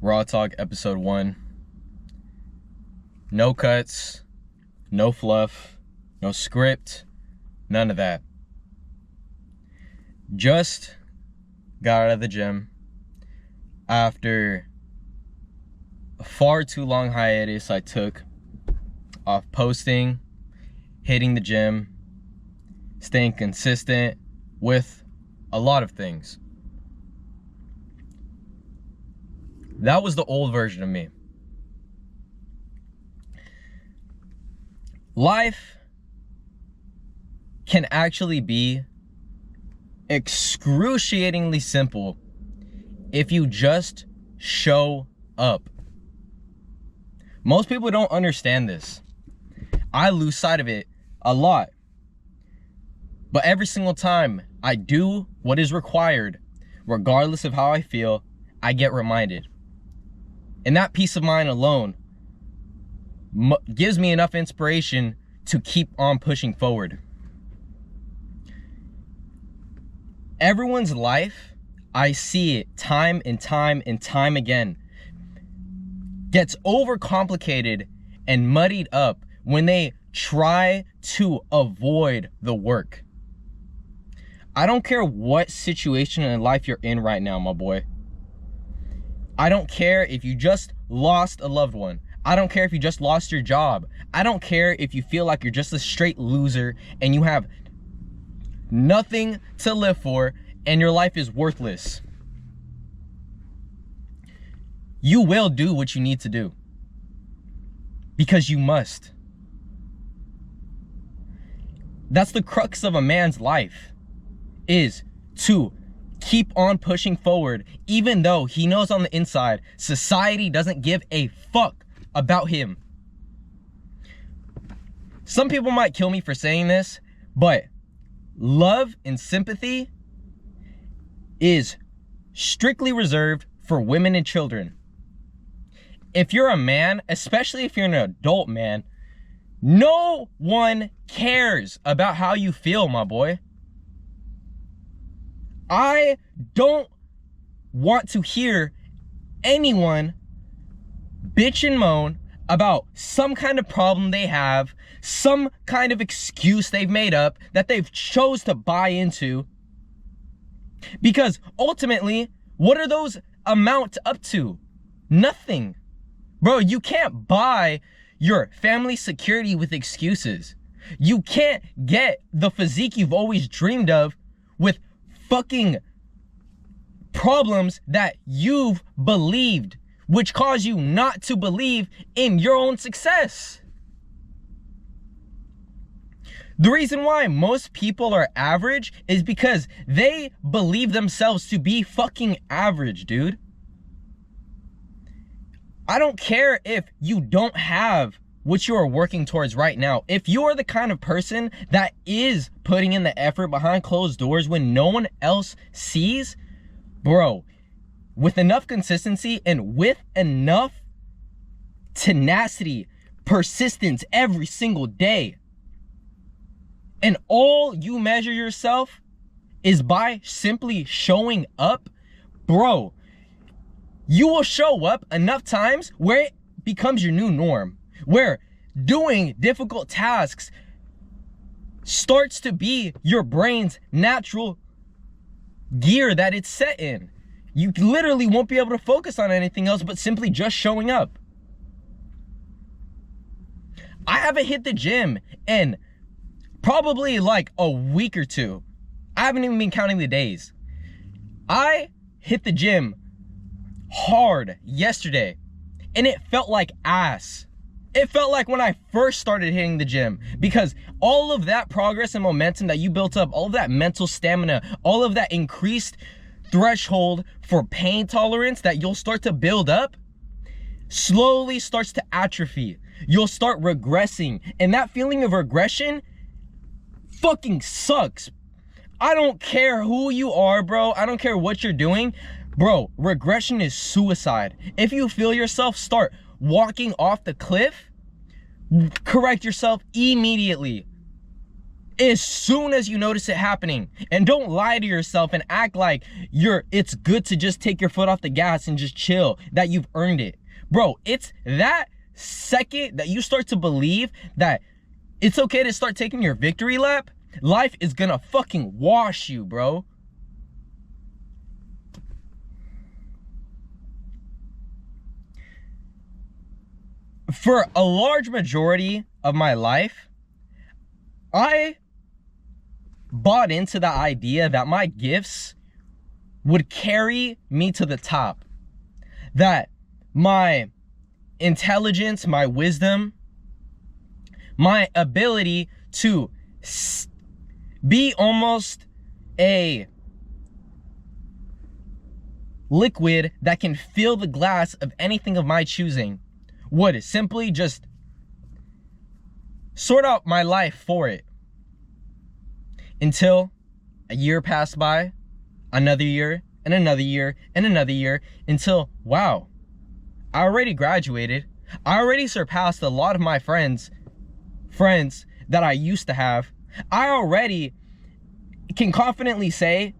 Raw Talk episode 1. No cuts, no fluff, no script, none of that. Just got out of the gym after a far too long hiatus I took off posting, hitting the gym, staying consistent with a lot of things. That was the old version of me. Life can actually be excruciatingly simple if you just show up. Most people don't understand this. I lose sight of it a lot. But every single time I do what is required, regardless of how I feel, I get reminded. And that peace of mind alone gives me enough inspiration to keep on pushing forward. Everyone's life, I see it time and time and time again, gets overcomplicated and muddied up when they try to avoid the work. I don't care what situation in life you're in right now, my boy. I don't care if you just lost a loved one. I don't care if you just lost your job. I don't care if you feel like you're just a straight loser and you have nothing to live for and your life is worthless. You will do what you need to do because you must. That's the crux of a man's life, is to keep on pushing forward even though he knows on the inside society doesn't give a fuck about him. Some people might kill me for saying this, but love and sympathy is strictly reserved for women and children. If you're a man, especially if you're an adult man, no one cares about how you feel, my boy. I don't want to hear anyone bitch and moan about some kind of problem they have, some kind of excuse they've made up that they've chose to buy into. Because ultimately, what are those amount up to? Nothing. Bro, you can't buy your family security with excuses. You can't get the physique you've always dreamed of with fucking problems that you've believed, which cause you not to believe in your own success. The reason why most people are average is because they believe themselves to be fucking average, dude. I don't care if you don't have what you are working towards right now. If you're the kind of person that is putting in the effort behind closed doors when no one else sees, bro, with enough consistency and with enough tenacity, persistence every single day, and all you measure yourself is by simply showing up, bro, you will show up enough times where it becomes your new norm, where doing difficult tasks starts to be your brain's natural gear that it's set in. You literally won't be able to focus on anything else but simply just showing up. I haven't hit the gym in probably like a week or two. I haven't even been counting the days. I hit the gym hard yesterday and it felt like ass. It felt like when I first started hitting the gym, because all of that progress and momentum that you built up, all of that mental stamina, all of that increased threshold for pain tolerance that you'll start to build up, slowly starts to atrophy. You'll start regressing, and that feeling of regression fucking sucks. I don't care who you are, bro. I don't care what you're doing. Bro, regression is suicide. If you feel yourself start walking off the cliff, correct yourself immediately. as soon as you notice it happening. And don't lie to yourself and act like it's good to just take your foot off the gas and just chill, that you've earned it. Bro, it's that second that you start to believe that it's okay to start taking your victory lap, life is gonna fucking wash you, bro. For a large majority of my life, I bought into the idea that my gifts would carry me to the top. That my intelligence, my wisdom, my ability to be almost a liquid that can fill the glass of anything of my choosing would simply just sort out my life for it. Until a year passed by, another year, and another year, and another year, until, wow, I already graduated. I already surpassed a lot of my friends that I used to have. I already can confidently say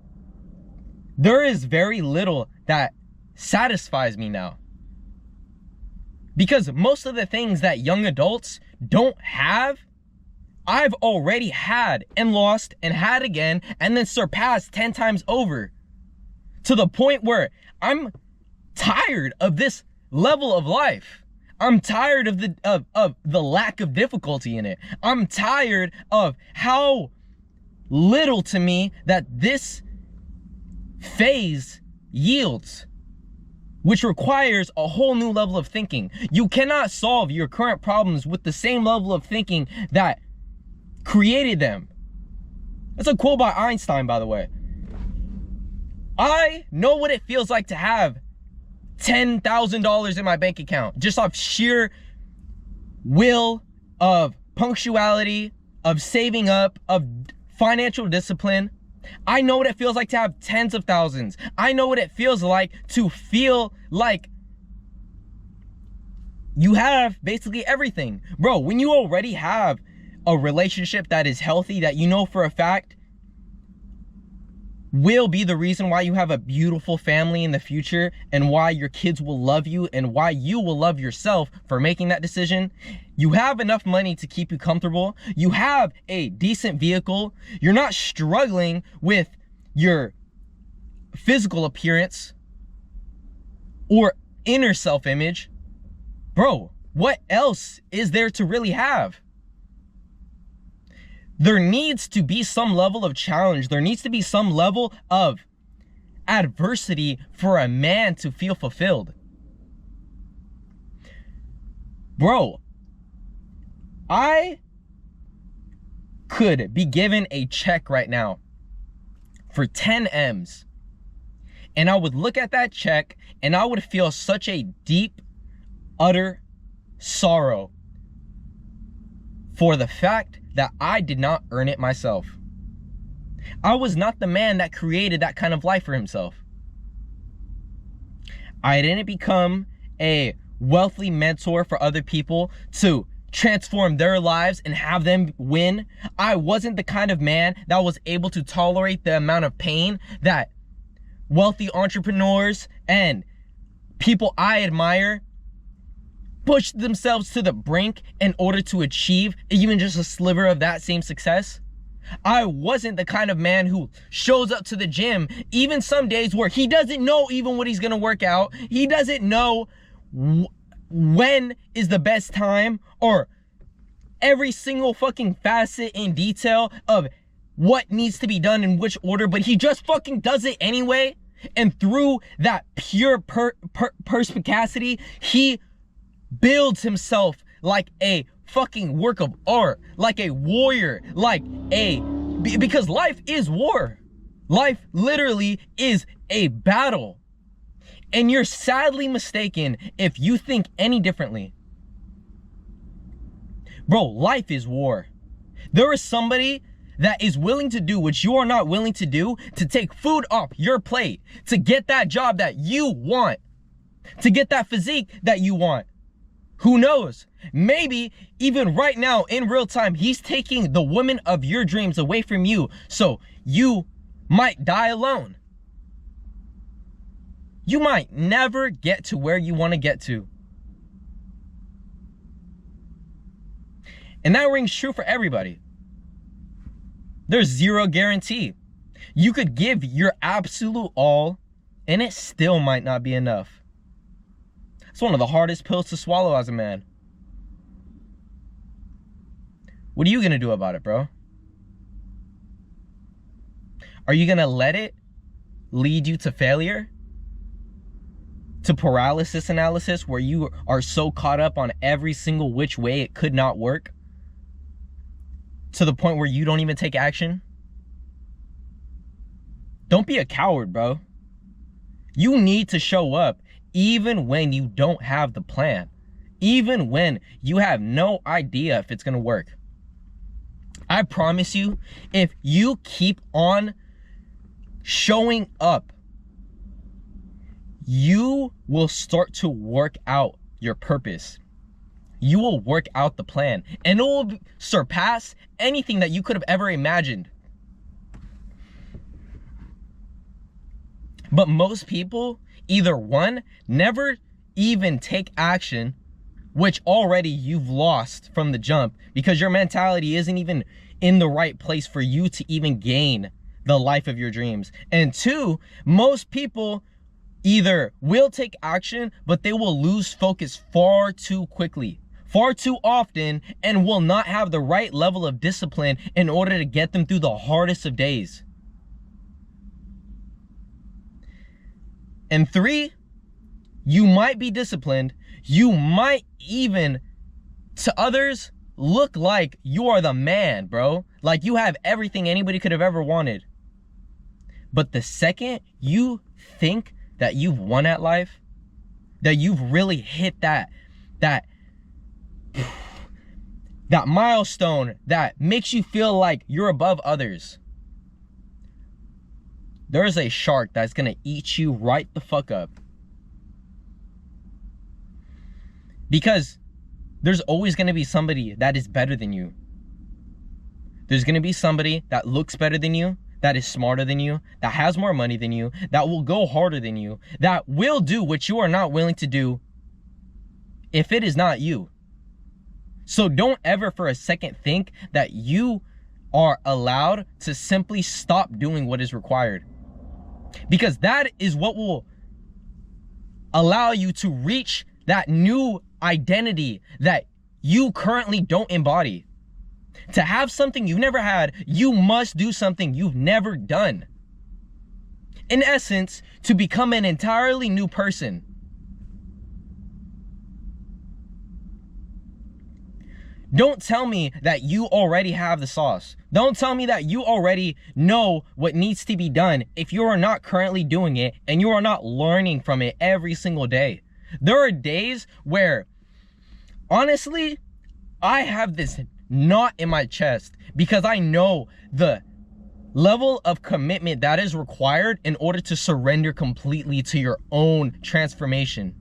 there is very little that satisfies me now. Because most of the things that young adults don't have, I've already had and lost and had again and then surpassed 10 times over. To the point where I'm tired of this level of life. I'm tired of the lack of difficulty in it. I'm tired of how little to me that this phase yields, which requires a whole new level of thinking. You cannot solve your current problems with the same level of thinking that created them. That's a quote by Einstein, by the way. I know what it feels like to have $10,000 in my bank account just off sheer will, of punctuality, of saving up, of financial discipline. I know what it feels like to have tens of thousands. I know what it feels like to feel like you have basically everything. Bro, when you already have a relationship that is healthy, that you know for a fact will be the reason why you have a beautiful family in the future, and why your kids will love you, and why you will love yourself for making that decision. You have enough money to keep you comfortable. You have a decent vehicle. You're not struggling with your physical appearance or inner self-image. Bro, what else is there to really have? There needs to be some level of challenge. There needs to be some level of adversity for a man to feel fulfilled. Bro, I could be given a check right now for 10 M's, and I would look at that check and I would feel such a deep, utter sorrow for the fact that I did not earn it myself. I was not the man that created that kind of life for himself. I didn't become a wealthy mentor for other people to transform their lives and have them win. I wasn't the kind of man that was able to tolerate the amount of pain that wealthy entrepreneurs and people I admire push themselves to the brink in order to achieve even just a sliver of that same success. I wasn't the kind of man who shows up to the gym even some days where he doesn't know even what he's gonna work out. He doesn't know when is the best time, or every single fucking facet in detail of what needs to be done in which order, but he just fucking does it anyway. And through that pure perspicacity, he builds himself like a fucking work of art, like a warrior, because life is war. Life literally is a battle. And you're sadly mistaken if you think any differently. Bro, life is war. There is somebody that is willing to do what you are not willing to do, to take food off your plate, to get that job that you want, to get that physique that you want, Who knows? Maybe even right now in real time, he's taking the woman of your dreams away from you, so you might die alone. You might never get to where you want to get to. And that rings true for everybody. There's zero guarantee. You could give your absolute all, and it still might not be enough. It's one of the hardest pills to swallow as a man. What are you gonna do about it, bro? Are you gonna let it lead you to failure? To paralysis analysis, where you are so caught up on every single which way it could not work? To the point where you don't even take action? Don't be a coward, bro. You need to show up even when you don't have the plan. Even when you have no idea if it's gonna work. I promise you, if you keep on showing up, you will start to work out your purpose. You will work out the plan, and it will surpass anything that you could have ever imagined. But most people, either one, never even take action, which already you've lost from the jump because your mentality isn't even in the right place for you to even gain the life of your dreams. And two, most people either will take action, but they will lose focus far too quickly, far too often, and will not have the right level of discipline in order to get them through the hardest of days. And three, you might be disciplined. You might even, to others, look like you are the man, bro. Like you have everything anybody could have ever wanted. But the second you think that you've won at life, that you've really hit that milestone that makes you feel like you're above others, there's a shark that's gonna eat you right the fuck up. Because there's always gonna be somebody that is better than you. There's gonna be somebody that looks better than you, that is smarter than you, that has more money than you, that will go harder than you, that will do what you are not willing to do if it is not you. So don't ever for a second think that you are allowed to simply stop doing what is required. Because that is what will allow you to reach that new identity that you currently don't embody. To have something you've never had, you must do something you've never done. In essence, to become an entirely new person. Don't tell me that you already have the sauce. Don't tell me that you already know what needs to be done if you are not currently doing it and you are not learning from it every single day. There are days where, honestly, I have this knot in my chest because I know the level of commitment that is required in order to surrender completely to your own transformation.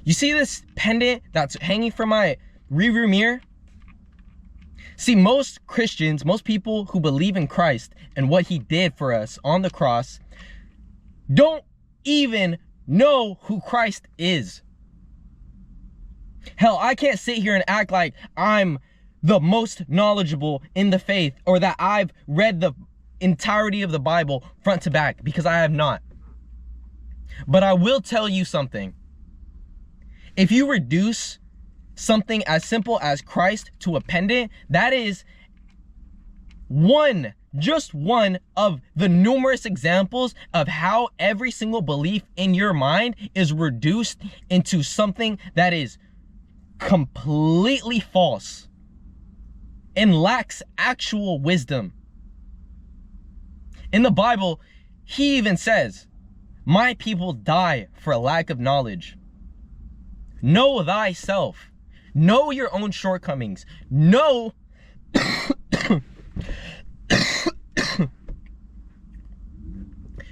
You see this pendant that's hanging from my rearview mirror? See, most Christians, most people who believe in Christ and what he did for us on the cross, don't even know who Christ is. Hell, I can't sit here and act like I'm the most knowledgeable in the faith or that I've read the entirety of the Bible front to back, because I have not. But I will tell you something. If you reduce something as simple as Christ to a pendant, that is just one of the numerous examples of how every single belief in your mind is reduced into something that is completely false and lacks actual wisdom. In the Bible, he even says, "My people die for a lack of knowledge." Know thyself. Know your own shortcomings. Know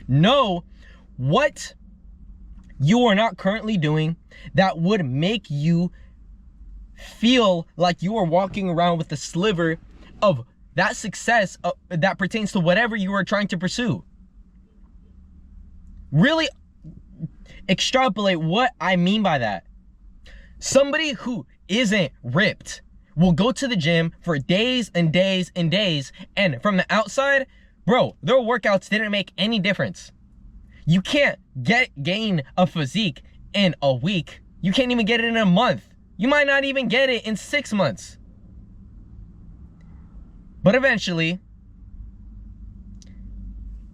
know what you are not currently doing that would make you feel like you are walking around with a sliver of that success that pertains to whatever you are trying to pursue. Really extrapolate what I mean by that. Somebody who isn't ripped will go to the gym for days and days and days, and from the outside, bro, their workouts didn't make any difference. You can't gain a physique in a week. You can't even get it in a month. You might not even get it in 6 months. But eventually,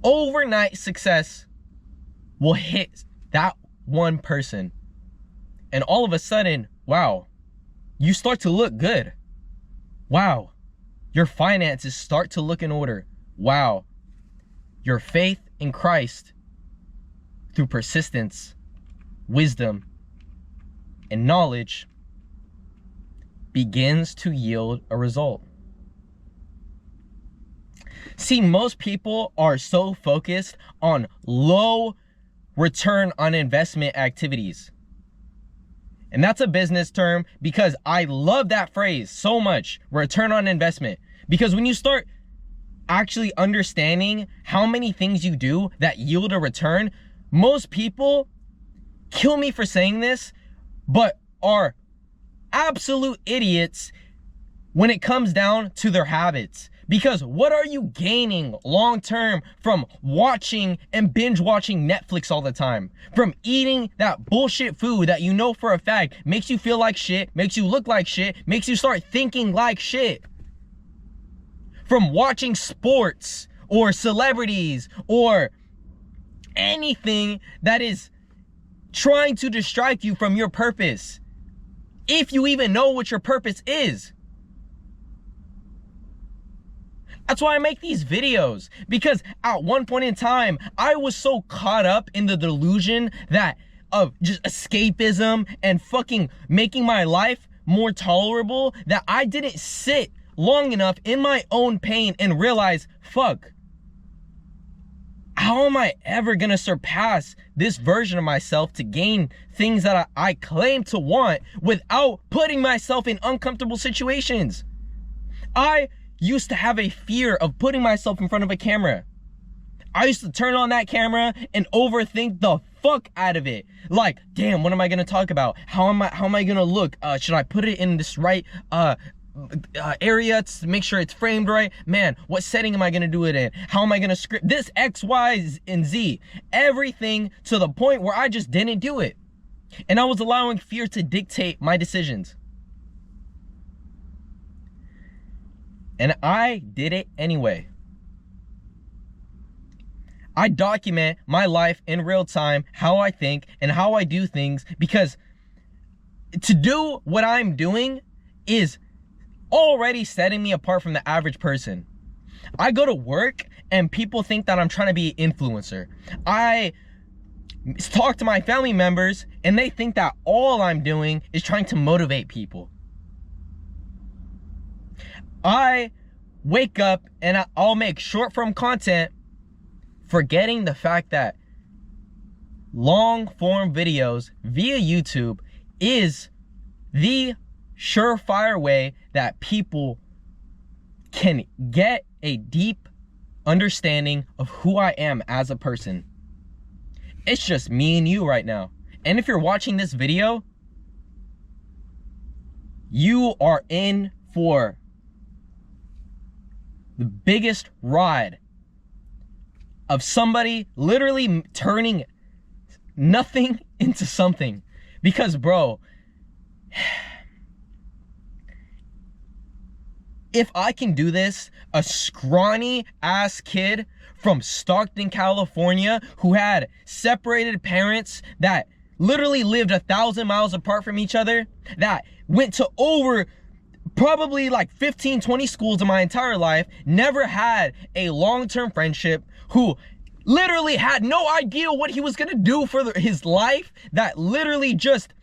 overnight success will hit that one person. And all of a sudden, wow, you start to look good. Wow, your finances start to look in order. Wow, your faith in Christ through persistence, wisdom, and knowledge begins to yield a result. See, most people are so focused on low return on investment activities. And that's a business term because I love that phrase so much, return on investment. Because when you start actually understanding how many things you do that yield a return, most people kill me for saying this, but are absolute idiots when it comes down to their habits. Because what are you gaining long term from watching and binge watching Netflix all the time? From eating that bullshit food that you know for a fact makes you feel like shit, makes you look like shit, makes you start thinking like shit? From watching sports or celebrities or anything that is trying to distract you from your purpose, if you even know what your purpose is. That's why I make these videos, because at one point in time, I was so caught up in the delusion that of just escapism and fucking making my life more tolerable that I didn't sit long enough in my own pain and realize, fuck, how am I ever gonna surpass this version of myself to gain things that I claim to want without putting myself in uncomfortable situations? I used to have a fear of putting myself in front of a camera. I used to turn on that camera and overthink the fuck out of it. Like, damn, what am I gonna talk about? How am I gonna look? Should I put it in this right area to make sure it's framed right? Man, what setting am I gonna do it in? How am I gonna script this X, Y, and Z? Everything, to the point where I just didn't do it. And I was allowing fear to dictate my decisions. And I did it anyway. I document my life in real time, how I think and how I do things, because to do what I'm doing is already setting me apart from the average person. I go to work and people think that I'm trying to be an influencer. I talk to my family members and they think that all I'm doing is trying to motivate people. I wake up and I'll make short form content, forgetting the fact that long form videos via YouTube is the surefire way that people can get a deep understanding of who I am as a person. It's just me and you right now. And if you're watching this video, you are in for the biggest ride of somebody literally turning nothing into something. Because, bro, if I can do this, a scrawny ass kid from Stockton, California, who had separated parents that literally lived 1,000 miles apart from each other, that went to over probably like 15, 20 schools in my entire life, never had a long-term friendship, who literally had no idea what he was gonna do for his life, that literally just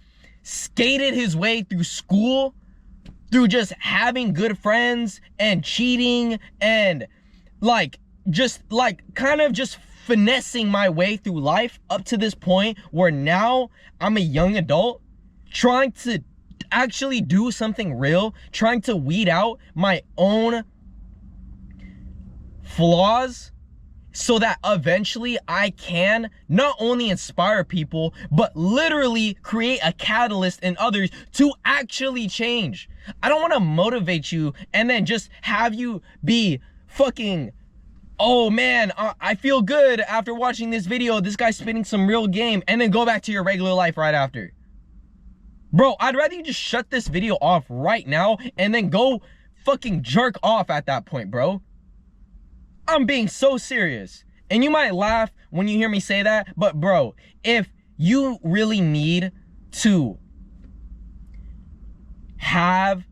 skated his way through school, through just having good friends and cheating and kind of just finessing my way through life up to this point where now I'm a young adult trying to actually do something real, trying to weed out my own flaws so that eventually I can not only inspire people, but literally create a catalyst in others to actually change. I don't want to motivate you and then just have you be fucking, oh man, I feel good after watching this video, this guy's spitting some real game, and then go back to your regular life right after. Bro, I'd rather you just shut this video off right now and then go fucking jerk off at that point, bro. I'm being so serious. And you might laugh when you hear me say that, but bro, if you really need to have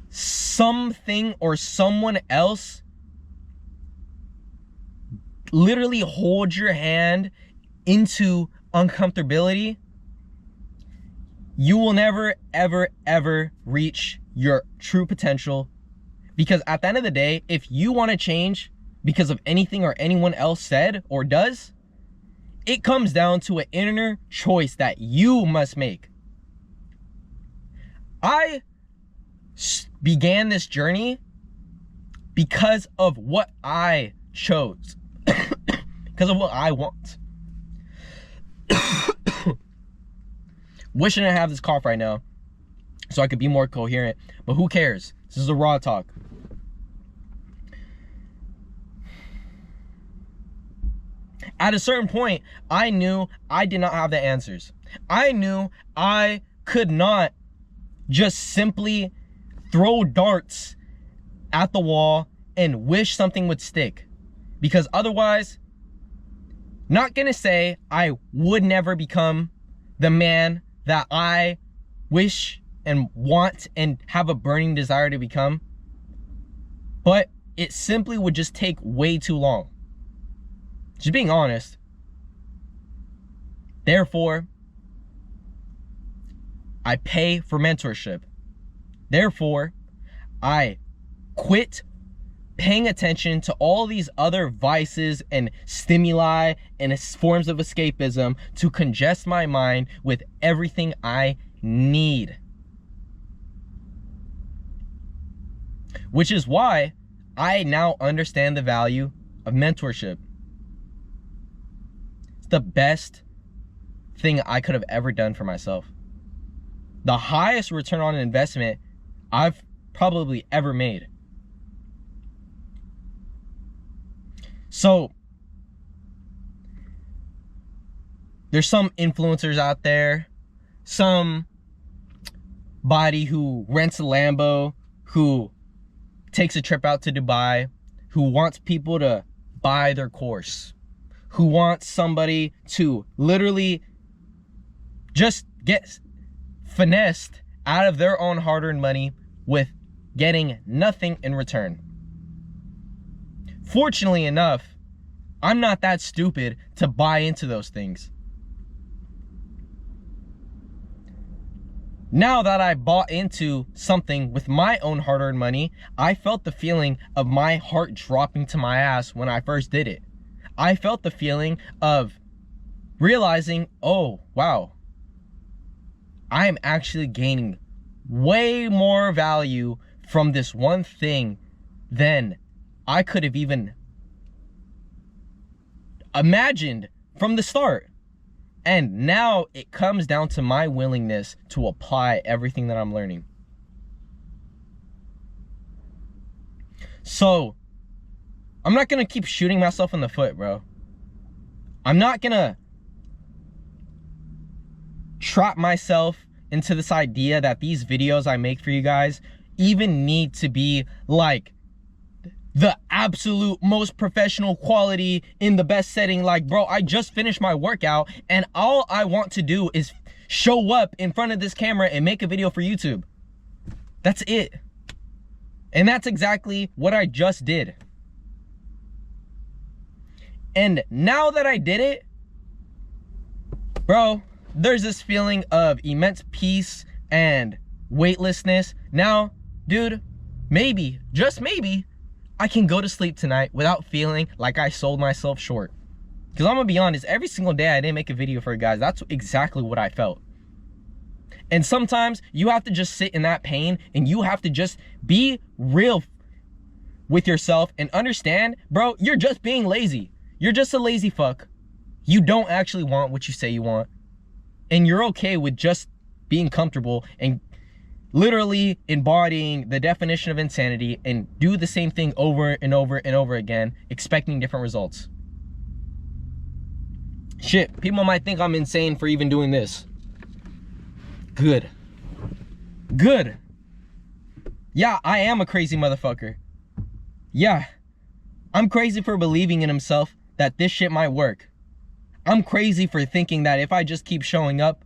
something or someone else literally hold your hand into uncomfortability, you will never, ever, ever reach your true potential. Because at the end of the day, if you want to change because of anything or anyone else said or does, it comes down to an inner choice that you must make. I began this journey because of what I chose, because of what I want. Wishing I have this cough right now so I could be more coherent, but who cares? This is a raw talk. At a certain point, I knew I did not have the answers. I knew I could not just simply throw darts at the wall and wish something would stick. Because otherwise, not gonna say I would never become the man that I wish and want and have a burning desire to become, but it simply would just take way too long. Just being honest. Therefore, I pay for mentorship. Therefore, I quit paying attention to all these other vices and stimuli and forms of escapism to congest my mind with everything I need. Which is why I now understand the value of mentorship. It's the best thing I could have ever done for myself. The highest return on investment I've probably ever made. So, there's some influencers out there, somebody who rents a Lambo, who takes a trip out to Dubai, who wants people to buy their course, who wants somebody to literally just get finessed out of their own hard-earned money with getting nothing in return. Fortunately enough, I'm not that stupid to buy into those things. Now that I bought into something with my own hard-earned money, I felt the feeling of my heart dropping to my ass when I first did it. I felt the feeling of realizing, oh, wow, I am actually gaining way more value from this one thing than I could have even imagined from the start. And now it comes down to my willingness to apply everything that I'm learning. So, I'm not gonna keep shooting myself in the foot, bro. I'm not gonna trap myself into this idea that these videos I make for you guys even need to be like the absolute most professional quality in the best setting. Like, bro, I just finished my workout and all I want to do is show up in front of this camera and make a video for YouTube. That's it. And that's exactly what I just did. And now that I did it, bro, there's this feeling of immense peace and weightlessness. Now, dude, maybe, just maybe, I can go to sleep tonight without feeling like I sold myself short. Because I'm gonna be honest, every single day I didn't make a video for you guys, that's exactly what I felt. And sometimes you have to just sit in that pain and you have to just be real with yourself and understand, bro, you're just being lazy. You're just a lazy fuck. You don't actually want what you say you want. And you're okay with just being comfortable and literally embodying the definition of insanity and do the same thing over and over and over again, expecting different results. Shit, people might think I'm insane for even doing this. Good. Good. Yeah, I am a crazy motherfucker. Yeah, I'm crazy for believing in himself that this shit might work. I'm crazy for thinking that if I just keep showing up,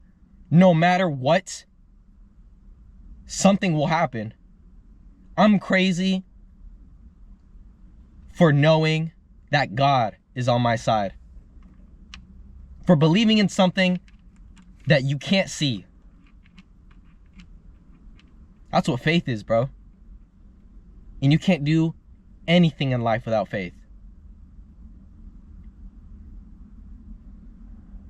no matter what, something will happen. I'm crazy for knowing that God is on my side. For believing in something that you can't see. That's what faith is, bro. And you can't do anything in life without faith.